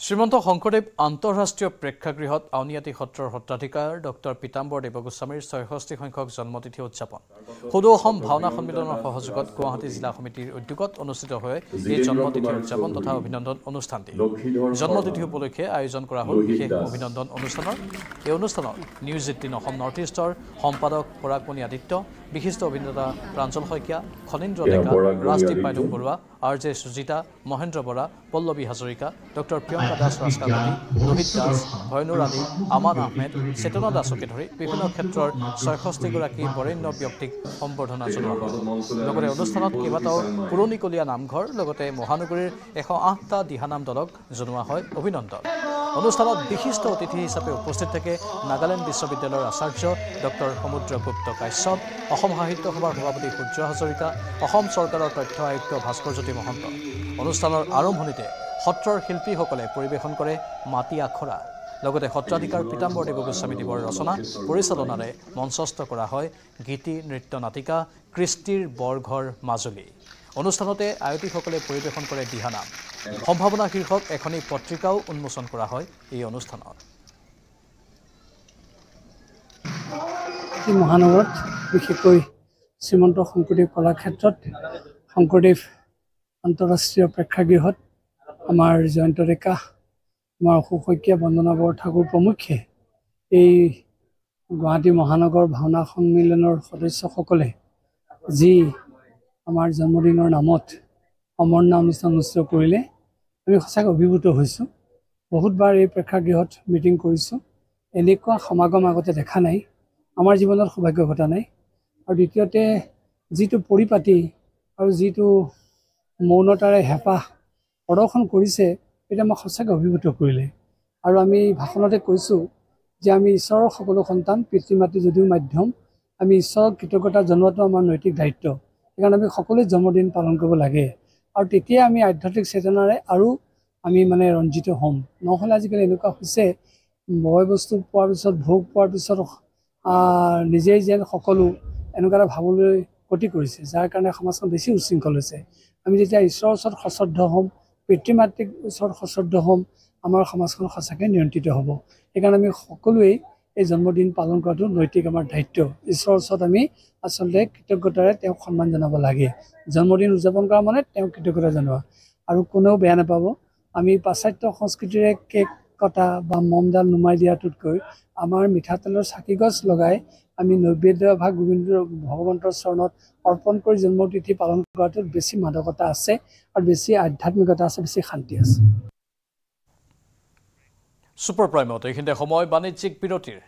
শ্ৰীমন্ত শংকৰদেৱ আন্তঃৰাষ্ট্ৰীয় প্ৰেক্ষাগৃহত আউনীআটী সত্ৰৰ সত্ৰাধিকাৰ ডক্টৰ পীতাম্বৰ দেৱগোস্বামীৰ ৬৬ সংখ্যক জন্মতিথি উদযাপন সদৌ অসম ভাওনা সন্মিলনৰ সহযোগত গুৱাহাটী জিলা সমিতিৰ উদ্যোগত অনুষ্ঠিত হয় এই জন্মতিথি উদযাপন তথা অভিনন্দন অনুষ্ঠানটি জন্মতিথি উপলক্ষে আয়োজন কৰা হ'ল বিশেষ অভিনন্দন অনুষ্ঠানৰ এই অনুষ্ঠানত নিউজ ১৮ অসম নৰ্থ ইষ্টৰ সম্পাদক পৰাগমণি আদিত্য বিশিষ্ট অভিনেতা প্ৰাঞ্জল শইকীয়া খনীন্দ্ৰ ডেকা ৰাজদীপ পাইলুং বৰুৱা RJ সুজিতা মহেন্দ্ৰ বৰা পল্লৱী হাজৰিকা ডক্টৰ প্ৰিয়ংকা দাস ৰাজকাকতি ৰোহিত দাস ভয়নুৰ আলী আমান আহমেদ চেতনা দাসকে ধৰি বিভিন্ন ক্ষেত্ৰৰ ৬৬ গৰাকী বৰেণ্য ব্যক্তিক সম্বৰ্ধনা জনোৱা হয় লগতে অনুষ্ঠানত কেইবাটাও পুৰণিকলীয়া নামঘৰ লগতে মহানগৰীৰ ১০৮টা দিহানাম দলক জনোৱা হয় অভিনন্দন অনুষ্ঠানত বিশিষ্ট অতিথি হিচাপে উপস্থিত থাকে নাগালেণ্ড বিশ্ববিদ্যালয়ৰ আচাৰ্য ডক্টৰ সমুদ্ৰগুপ্ত কাশ্যপ অসম সাহিত্য সভাৰ সভাপতি সূৰ্য হাজৰিকা অসম চৰকাৰৰ তথ্য আয়ুক্ত ভাস্কৰজ্যোতি মহন্ত অনুষ্ঠানৰ আৰম্ভণিতে সত্ৰৰ শিল্পীসকলে পৰিৱেশন কৰে মাটি আখৰা লগতে সত্ৰাধিকাৰ পীতাম্বৰ দেৱগোস্বামীদেৱৰ ৰচনা পৰিচালনাৰে মঞ্চস্থ কৰা হয় গীতি নৃত্য নাটিকা কৃষ্টিৰ বৰঘৰ মাজুলী অনুষ্ঠানতে আয়তীসকলে পৰিৱেশন কৰে দিহানাম সম্ভাৱনা শীৰ্ষক এখনি পত্ৰিকাও উন্মোচন কৰা হয় এই অনুষ্ঠানত মহানগৰত বিশেষকৈ শ্ৰীমন্ত শংকৰদেৱ কলাক্ষেত্ৰত শংকৰদেৱ আন্তঃৰাষ্ট্ৰীয় প্ৰেক্ষাগৃহত আমাৰ জয়ন্ত ডেকা আমাৰ অশোক শইকীয়া বন্দনা বৰঠাকুৰ প্ৰমুখ্যে এই গুৱাহাটী মহানগৰ ভাওনা সন্মিলনৰ সদস্যসকলে যি আমাৰ জন্মদিনৰ নামত অমৰনা অনুষ্ঠান অনুষ্ঠিত কৰিলে আমি সঁচাকৈ অভিভূত হৈছোঁ বহুতবাৰ এই প্ৰেক্ষাগৃহত মিটিং কৰিছোঁ এনেকুৱা সমাগম আগতে দেখা নাই আমাৰ জীৱনত সৌভাগ্য ঘটা নাই আৰু দ্বিতীয়তে যিটো পৰিপাটি আৰু যিটো মৌনতাৰে হেঁপাহ প্ৰদৰ্শন কৰিছে এটা আমাক সঁচাকৈ অভিভূত কৰিলে আৰু আমি ভাষণতে কৈছোঁ যে আমি ঈশ্বৰৰ সকলো সন্তান পিতৃ মাতৃ যদিও মাধ্যম আমি ঈশ্বৰক কৃতজ্ঞতা জনোৱাটো আমাৰ নৈতিক দায়িত্ব সেইকাৰণে আমি সকলোৱে জন্মদিন পালন কৰিব লাগে আৰু তেতিয়া আমি আধ্যাত্মিক চেতনাৰে আৰু আমি ৰঞ্জিত হ'ম নহ'লে আজিকালি এনেকুৱা হৈছে বয় বস্তু পোৱাৰ পিছত ভোগ পোৱাৰ পিছত নিজেই যেন সকলো এনেকুৱা এটা ভাবলৈ গতি কৰিছে যাৰ কাৰণে সমাজখন বেছি উশৃংখল হৈছে আমি যেতিয়া ঈশ্বৰৰ ওচৰত সশ্ৰদ্ধ হ'ম পিতৃ মাতৃৰ ওচৰত সশ্ৰদ্ধ হ'ম আমাৰ সমাজখন সঁচাকৈ নিয়ন্ত্ৰিত হ'ব সেইকাৰণে আমি সকলোৱেই এই জন্মদিন পালন কৰাটো নৈতিক আমাৰ দায়িত্ব ঈশ্বৰৰ ওচৰত আমি আচলতে কৃতজ্ঞতাৰে তেওঁক সন্মান জনাব লাগে জন্মদিন উদযাপন কৰা মানে তেওঁক কৃতজ্ঞতা জনোৱা আৰু কোনেও বেয়া নাপাব আমি পাশ্চাত্য সংস্কৃতিৰে কেক কটা বা মমডাল নুমাই দিয়াটোতকৈ আমাৰ মিঠাতেলৰ চাকিগছ লগাই আমি নৈবেদ্য ভাগ গোবিন্দ ভগৱন্তৰ চৰণত অৰ্পণ কৰি জন্মতিথি পালন কৰাটোত বেছি মাদকতা আছে আৰু বেছি আধ্যাত্মিকতা আছে বেছি শান্তি আছে ছুপাৰ প্ৰাইমত এইখিনিতে সময় বাণিজ্যিক বিৰতিৰ